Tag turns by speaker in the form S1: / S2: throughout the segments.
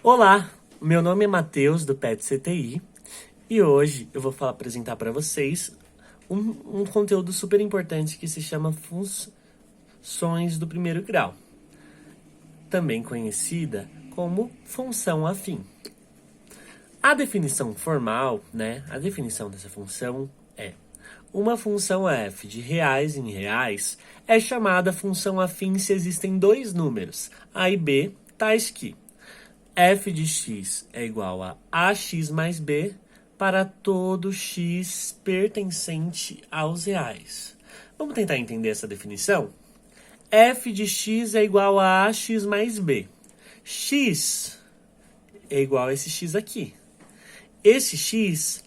S1: Olá, meu nome é Matheus do PET CTI e hoje eu vou apresentar para vocês um conteúdo super importante que se chama funções do primeiro grau, também conhecida como função afim. A definição formal, a definição dessa função é: uma função f de reais em reais é chamada função afim se existem dois números, a e b, tais que f de x é igual a ax mais b para todo x pertencente aos reais. Vamos tentar entender essa definição? F de x é igual a ax mais b. X é igual a esse x aqui. Esse x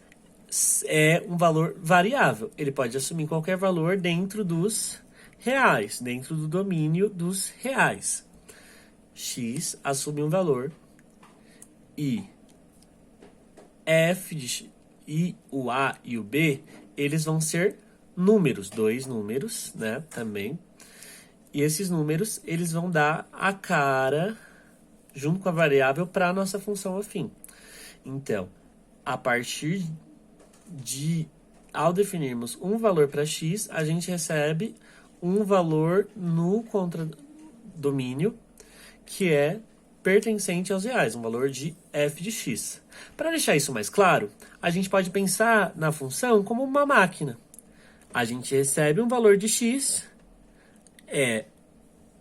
S1: é um valor variável. Ele pode assumir qualquer valor dentro dos reais, dentro do domínio dos reais. X assume um valor e f de x, e o a e o b, eles vão ser números, dois números, também. E esses números, eles vão dar a cara, junto com a variável, para a nossa função afim. Então, a partir ao definirmos um valor para x, a gente recebe um valor no contradomínio, que é pertencente aos reais, um valor de f de x. Para deixar isso mais claro, a gente pode pensar na função como uma máquina. A gente recebe um valor de x,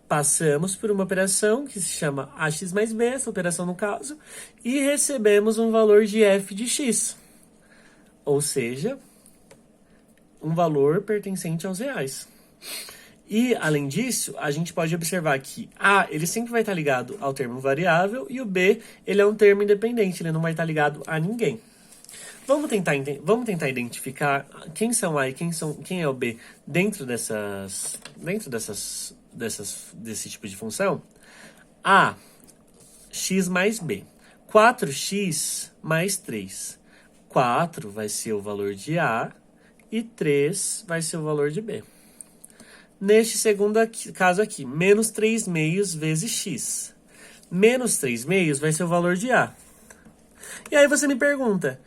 S1: passamos por uma operação que se chama ax mais b, essa operação no caso, e recebemos um valor de f de x, ou seja, um valor pertencente aos reais. E, além disso, a gente pode observar que A, ele sempre vai estar ligado ao termo variável, e o B, ele é um termo independente, ele não vai estar ligado a ninguém. Vamos tentar identificar quem são A e quem é o B dentro desse tipo de função? A, x mais B. 4x mais 3. 4 vai ser o valor de A e 3 vai ser o valor de B. Neste segundo caso aqui, menos 3 meios vezes x. Menos 3 meios vai ser o valor de A. E aí você me pergunta,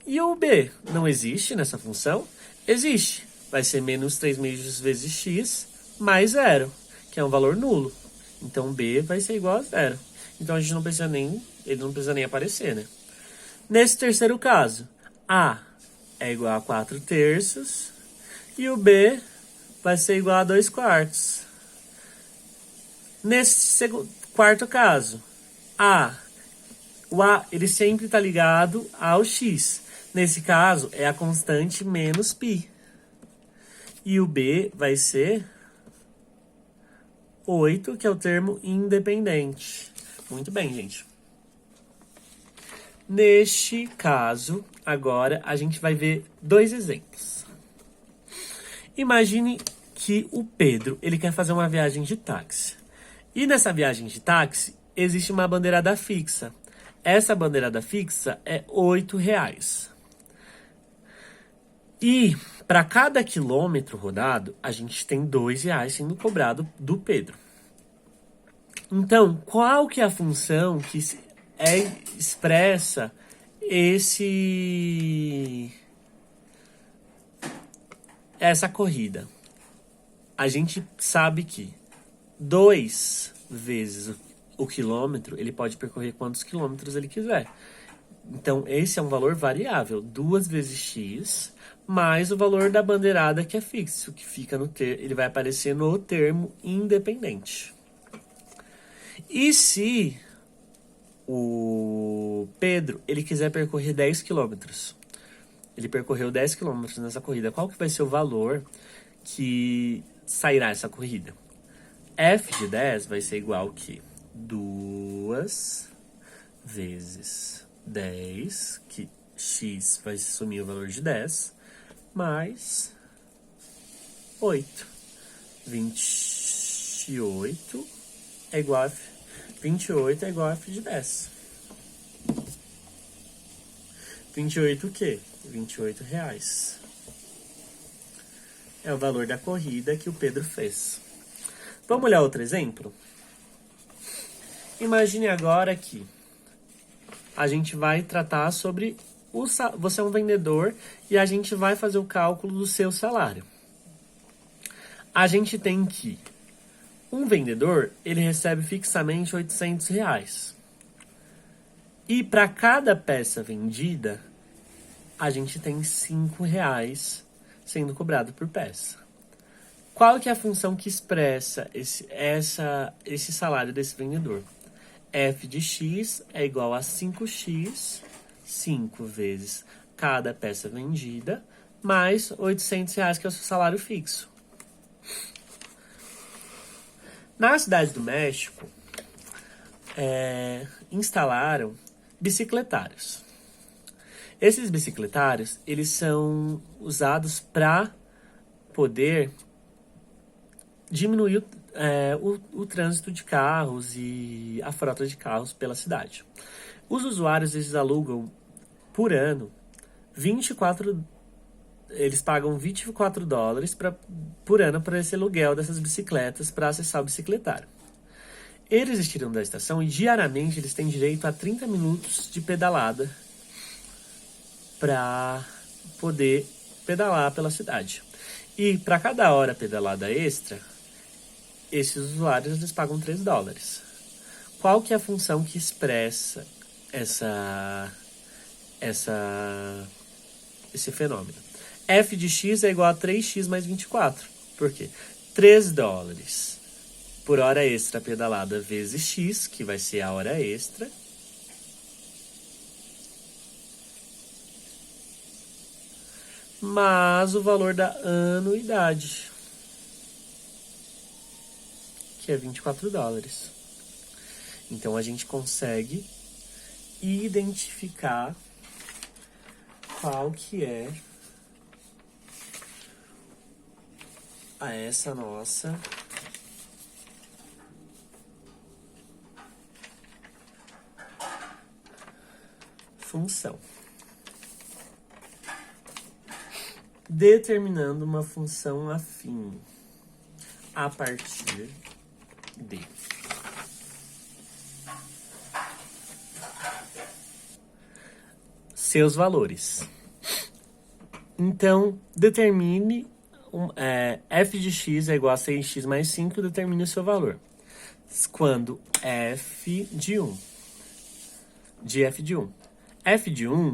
S1: e o B não existe nessa função? Existe. Vai ser menos 3 meios vezes x mais 0, que é um valor nulo. Então B vai ser igual a 0. Então a gente ele não precisa nem aparecer, Nesse terceiro caso, A é igual a 4 terços e o B vai ser igual a 2 quartos. Nesse quarto caso, o A ele sempre está ligado ao x. Nesse caso, é a constante menos π. E o B vai ser 8, que é o termo independente. Muito bem, gente. Neste caso, agora, a gente vai ver dois exemplos. Imagine que o Pedro, ele quer fazer uma viagem de táxi. E nessa viagem de táxi, existe uma bandeirada fixa. Essa bandeirada fixa é R$8. E para cada quilômetro rodado, a gente tem R$2 sendo cobrado do Pedro. Então, qual que é a função que expressa essa corrida? A gente sabe que 2 vezes o quilômetro, ele pode percorrer quantos quilômetros ele quiser. Então, esse é um valor variável, 2 vezes x, mais o valor da bandeirada que é fixo, que fica ele vai aparecer no termo independente. E se o Pedro, ele quiser percorrer 10 quilômetros, ele percorreu 10 quilômetros nessa corrida, qual que vai ser o valor que sairá essa corrida? F de 10 vai ser igual que 2 vezes 10, que x vai assumir o valor de 10, mais 8. 28 é igual a 28 é igual a f de 10. 28 o quê? R$28. é o valor da corrida que o Pedro fez. Vamos olhar outro exemplo? Imagine agora que a gente vai tratar sobre você é um vendedor e a gente vai fazer o cálculo do seu salário. A gente tem que um vendedor, ele recebe fixamente R$ 800. E para cada peça vendida, a gente tem R$ 5 sendo cobrado por peça. Qual que é a função que expressa esse salário desse vendedor? F de x é igual a 5x, 5 vezes cada peça vendida, mais R$ 800, que é o seu salário fixo. Na Cidade do México, instalaram bicicletários. Esses bicicletários, eles são usados para poder diminuir o trânsito de carros e a frota de carros pela cidade. Os usuários, eles alugam por ano eles pagam $24 por ano para esse aluguel dessas bicicletas para acessar o bicicletário. Eles tiram da estação e diariamente eles têm direito a 30 minutos de pedalada para poder pedalar pela cidade. E para cada hora pedalada extra, esses usuários eles pagam $3. Qual que é a função que expressa esse fenômeno? F de x é igual a 3x mais 24. Por quê? $3 por hora extra pedalada vezes x, que vai ser a hora extra, mais o valor da anuidade, que é $24. Então a gente consegue identificar qual que é essa nossa função. Determinando uma função afim a partir de seus valores. Então, determine f de x é igual a 6x mais 5, determine o seu valor. Quando f de 1, f de 1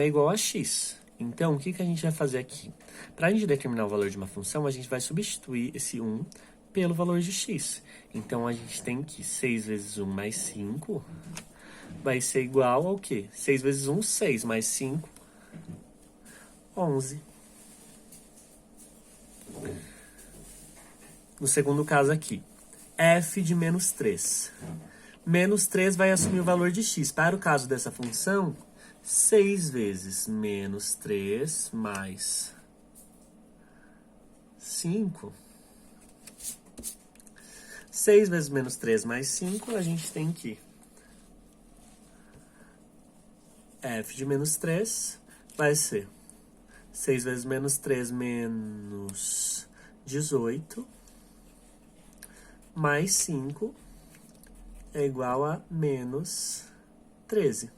S1: é igual a x. Então, o que a gente vai fazer aqui? Para a gente determinar o valor de uma função, a gente vai substituir esse 1 pelo valor de x. Então, a gente tem que 6 vezes 1 mais 5 vai ser igual ao quê? 6 vezes 1, 6, mais 5, 11. No segundo caso aqui, f de menos 3. Menos 3 vai assumir o valor de x. Para o caso dessa função, 6 vezes menos 3 mais 5. 6 vezes menos 3 mais 5, a gente tem que f de menos 3 vai ser 6 vezes menos 3 menos 18 mais 5 é igual a menos 13.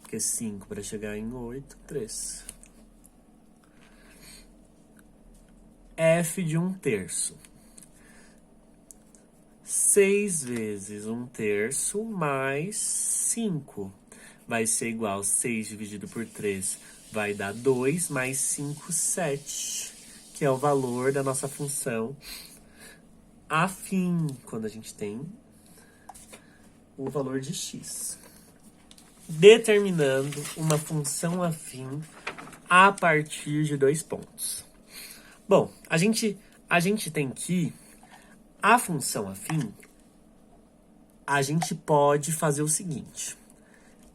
S1: Porque 5 para chegar em 8, 3. F de 1/3. 6 vezes 1/3 mais 5 vai ser igual a 6 dividido por 3 vai dar 2 mais 5, 7, que é o valor da nossa função afim, quando a gente tem o valor de x. Determinando uma função afim a partir de 2 pontos. Bom, a gente tem que a função afim, a gente pode fazer o seguinte.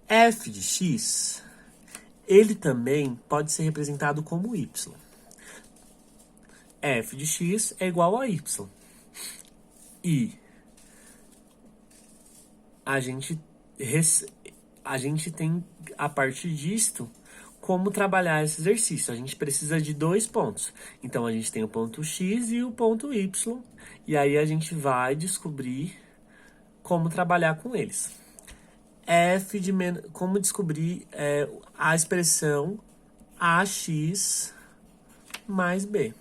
S1: F de x, ele também pode ser representado como y. F de x é igual a y. E a gente tem, a partir disto, como trabalhar esse exercício. A gente precisa de 2 pontos. Então, a gente tem o ponto X e o ponto Y. E aí, a gente vai descobrir como trabalhar com eles. Como descobrir a expressão AX mais B,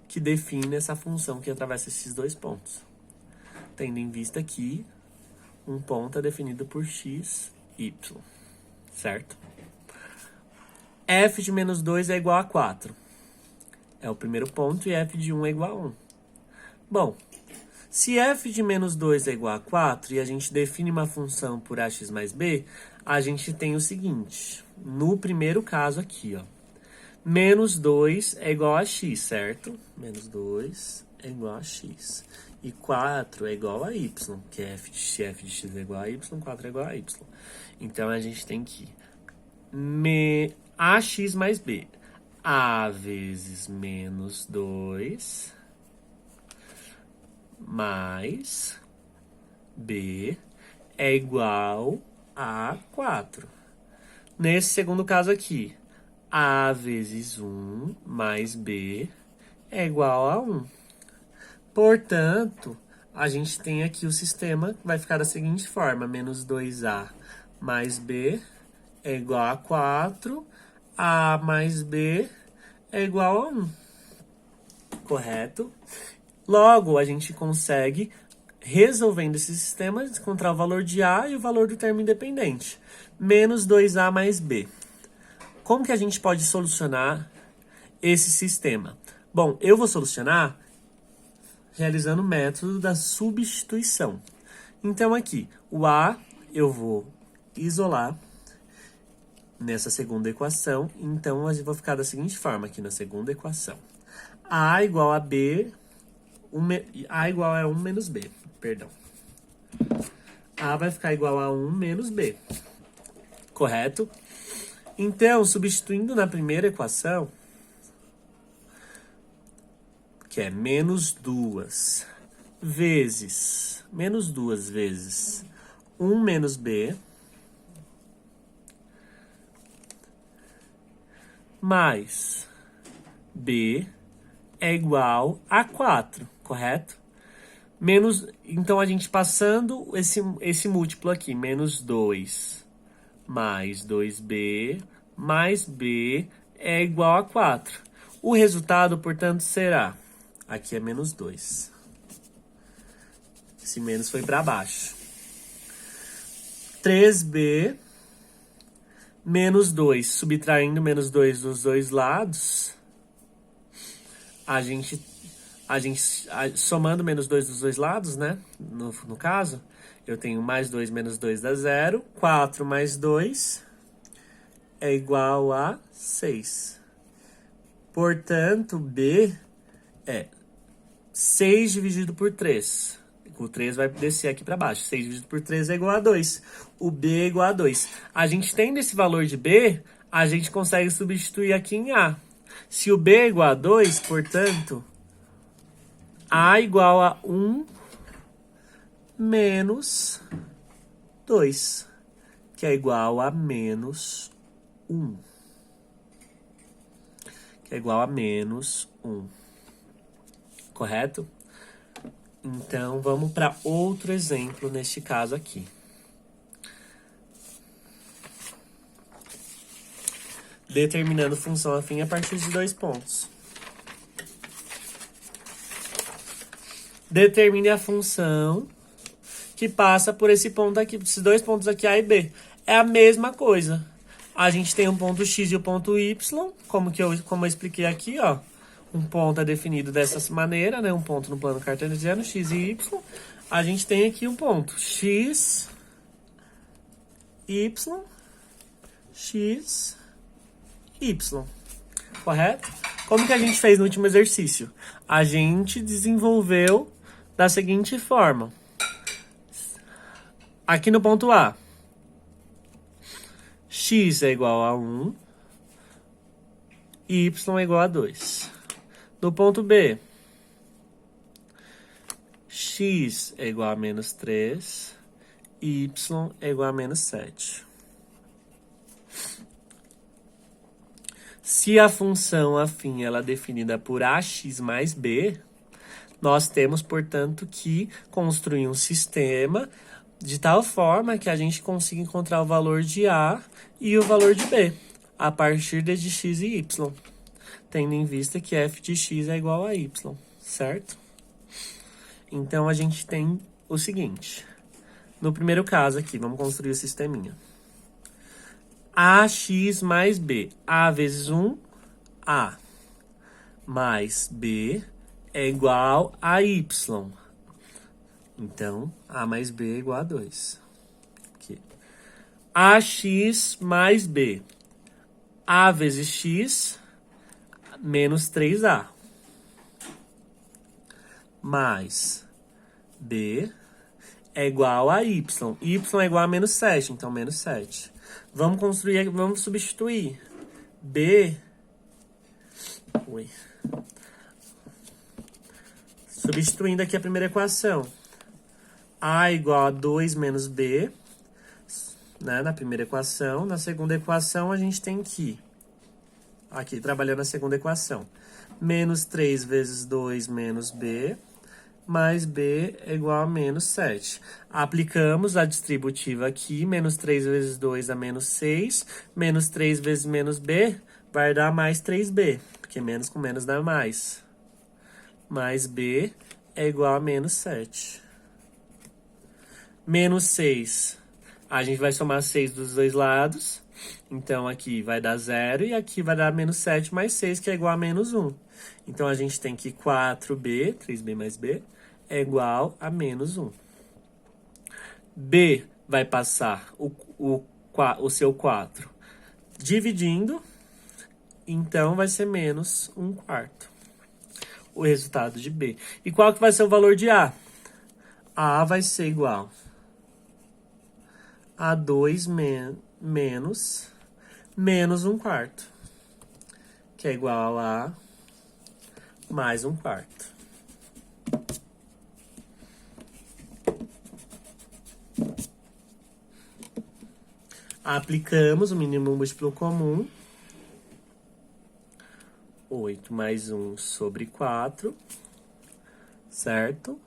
S1: que define essa função que atravessa esses 2 pontos. Tendo em vista que um ponto é definido por x, y, certo? F de menos 2 é igual a 4. É o primeiro ponto e f de 1 é igual a 1. Bom, se f de menos 2 é igual a 4 e a gente define uma função por ax mais b, a gente tem o seguinte, no primeiro caso aqui, ó, menos 2 é igual a x, certo? Menos 2 é igual a x. E 4 é igual a y, que é se f de x é igual a y, 4 é igual a y. Então, a gente tem que ax mais b. A vezes menos 2 mais b é igual a 4. Nesse segundo caso aqui, a vezes 1 mais b é igual a 1. Portanto, a gente tem aqui o sistema que vai ficar da seguinte forma. Menos 2a mais b é igual a 4. A mais b é igual a 1. Correto? Logo, a gente consegue, resolvendo esse sistema, encontrar o valor de a e o valor do termo independente. Menos 2a mais b. Como que a gente pode solucionar esse sistema? Bom, eu vou solucionar realizando o método da substituição. Então, aqui, o a eu vou isolar nessa segunda equação. Então, eu vou ficar da seguinte forma aqui na segunda equação. A igual a b, a igual a 1 menos b, perdão. A vai ficar igual a 1 menos b, correto? Então, substituindo na primeira equação, que é menos 2 vezes 1 menos b, mais b é igual a 4, correto? Então, a gente passando esse múltiplo aqui, menos 2 mais 2b mais b é igual a 4. O resultado, portanto, será... Aqui é menos 2. Esse menos foi para baixo. 3b menos 2. Subtraindo menos 2 dos dois lados, somando menos 2 dos dois lados, né? No caso, eu tenho mais 2 menos 2 dá 0. 4 mais 2 é igual a 6. Portanto, b é 6 dividido por 3. O 3 vai descer aqui para baixo. 6 dividido por 3 é igual a 2. O b é igual a 2. A gente tendo esse valor de b, a gente consegue substituir aqui em a. Se o b é igual a 2, portanto, a igual a 1 menos 2, que é igual a menos 1. Que é igual a menos 1. Correto? Então, vamos para outro exemplo neste caso aqui. Determinando função afim a partir de 2 pontos. Determine a função que passa por esse ponto aqui, por esses 2 pontos aqui, A e B. É a mesma coisa. A gente tem um ponto X e o ponto Y, como eu expliquei aqui, ó. Um ponto é definido dessa maneira, né? Um ponto no plano cartesiano, x e y. A gente tem aqui um ponto x, y, x, y. Correto? Como que a gente fez no último exercício? A gente desenvolveu da seguinte forma. Aqui no ponto A, x é igual a 1, y é igual a 2. No ponto B, x é igual a menos 3, y é igual a menos 7. Se a função afim ela é definida por ax mais b, nós temos, portanto, que construir um sistema de tal forma que a gente consiga encontrar o valor de A e o valor de B, a partir de x e y, tendo em vista que f de x é igual a y, certo? Então, a gente tem o seguinte. No primeiro caso aqui, vamos construir o sisteminha. AX mais B. A vezes 1, A. Mais B é igual a Y. Então, A mais B é igual a 2. Aqui. AX mais B. A vezes X menos 3A. Mais B é igual a Y. Y é igual a menos 7, então menos 7. Vamos construir, vamos substituir. B... Ui. Substituindo aqui a primeira equação. A igual a 2 menos B, né, na primeira equação. Na segunda equação, a gente tem que... Aqui, trabalhando a segunda equação. Menos 3 vezes 2 menos B, mais B é igual a menos 7. Aplicamos a distributiva aqui, menos 3 vezes 2 dá menos 6, menos 3 vezes menos B vai dar mais 3B, porque menos com menos dá mais. Mais B é igual a menos 7. Menos 6, a gente vai somar 6 dos dois lados, então aqui vai dar 0 e aqui vai dar menos 7 mais 6, que é igual a menos 1. Então, a gente tem que 4B, 3B mais B, é igual a menos 1. B vai passar o seu 4 dividindo, então vai ser menos 1/4. O resultado de B. E qual que vai ser o valor de A? A vai ser igual a 2 menos 1/4, que é igual a mais 1/4. Aplicamos o mínimo múltiplo comum. 8 mais 1 sobre 4, certo?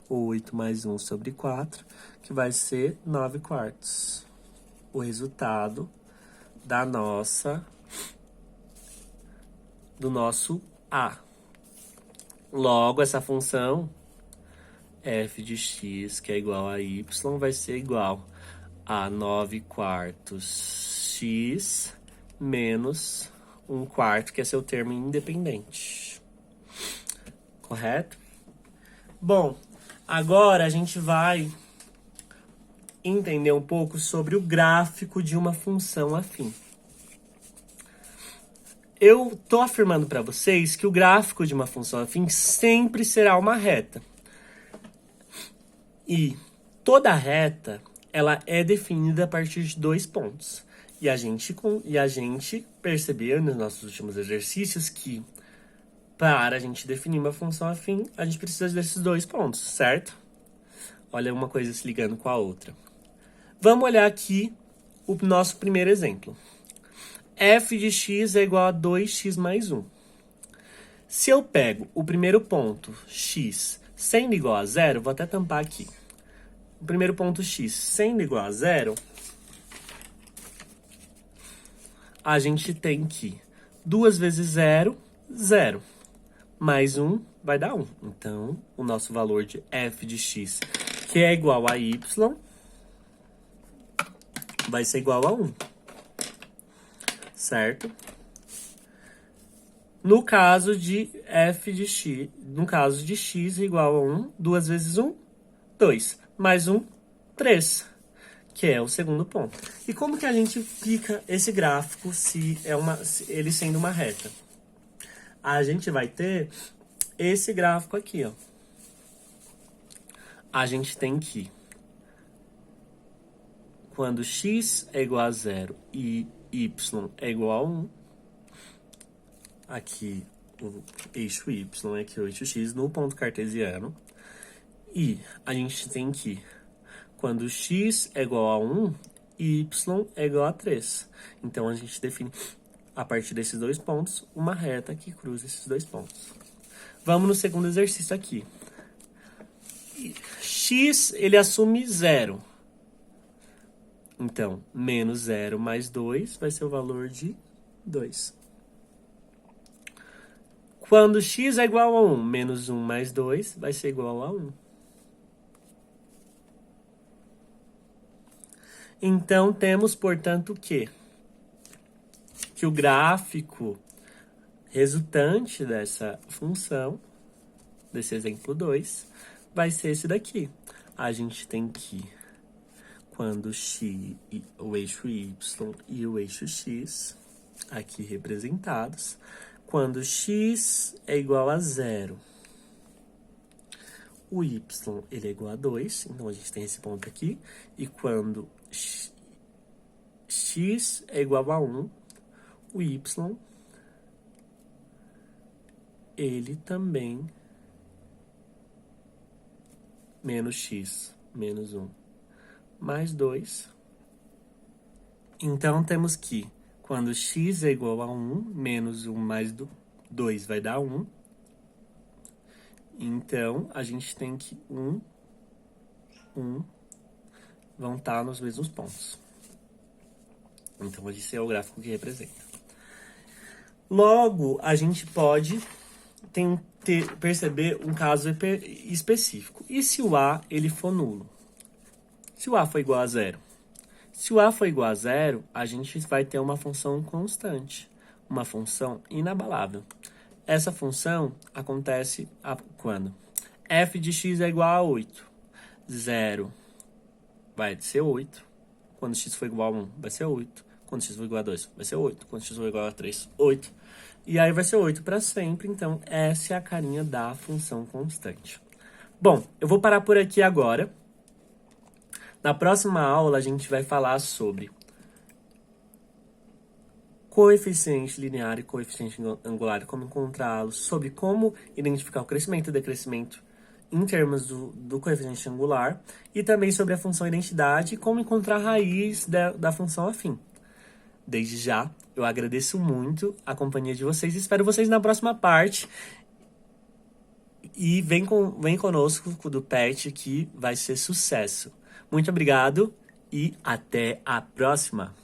S1: 8 mais 1 sobre 4, que vai ser 9/4. O resultado do nosso A. Logo, essa função f de x, que é igual a y, vai ser igual a 9/4 x menos 1/4, que é seu termo independente. Correto? Bom, agora a gente vai entender um pouco sobre o gráfico de uma função afim. Eu estou afirmando para vocês que o gráfico de uma função afim sempre será uma reta. E toda reta, ela é definida a partir de 2 pontos. E a gente percebeu nos nossos últimos exercícios que para a gente definir uma função afim, a gente precisa desses 2 pontos, certo? Olha uma coisa se ligando com a outra. Vamos olhar aqui o nosso primeiro exemplo. F de x é igual a 2x mais 1. Se eu pego o primeiro ponto, x, sendo igual a 0, vou até tampar aqui. O primeiro ponto x sendo igual a 0, a gente tem que 2 vezes 0, 0. Mais 1 vai dar 1. Então, o nosso valor de f de x, que é igual a y, vai ser igual a 1. Certo? No caso de f de x, no caso de x igual a 1, 2 vezes 1, 2. Mais 1, 3. Que é o segundo ponto. E como que a gente fica esse gráfico se ele sendo uma reta? A gente vai ter esse gráfico aqui, ó. A gente tem que, quando x é igual a 0 e y é igual a 1, aqui o eixo y é aqui o eixo x no ponto cartesiano, e a gente tem que, quando x é igual a 1, y é igual a 3. Então, a gente define a partir desses dois pontos, uma reta que cruza esses dois pontos. Vamos no segundo exercício aqui. X, ele assume 0. Então, menos 0 mais 2 vai ser o valor de 2. Quando x é igual a 1, menos 1 mais 2 vai ser igual a 1. Então, temos, portanto, que o gráfico resultante dessa função, desse exemplo 2, vai ser esse daqui. A gente tem que, quando o eixo y e o eixo x, aqui representados, quando x é igual a 0, o y ele é igual a 2, então a gente tem esse ponto aqui, e quando x é igual a 1, o y ele também menos x, menos 1, mais 2. Então, temos que, quando x é igual a 1, menos 1 mais 2 vai dar 1. Então, a gente tem que 1 vão estar nos mesmos pontos. Então, esse é o gráfico que representa. Logo, a gente pode perceber um caso específico. E se o A ele for nulo? Se o A for igual a 0? Se o A for igual a 0, a gente vai ter uma função constante, uma função inabalável. Essa função acontece quando f de x é igual a 8. 0 vai ser 8. Quando x for igual a 1, vai ser 8. Quando x for igual a 2, vai ser 8. Quando x for igual a 3, 8. E aí vai ser 8 para sempre. Então, essa é a carinha da função constante. Bom, eu vou parar por aqui agora. Na próxima aula, a gente vai falar sobre coeficiente linear e coeficiente angular, como encontrá-los, sobre como identificar o crescimento e decrescimento em termos do coeficiente angular, e também sobre a função identidade e como encontrar a raiz da função afim. Desde já, eu agradeço muito a companhia de vocês, espero vocês na próxima parte, e vem conosco do PET, que vai ser sucesso. Muito obrigado e até a próxima!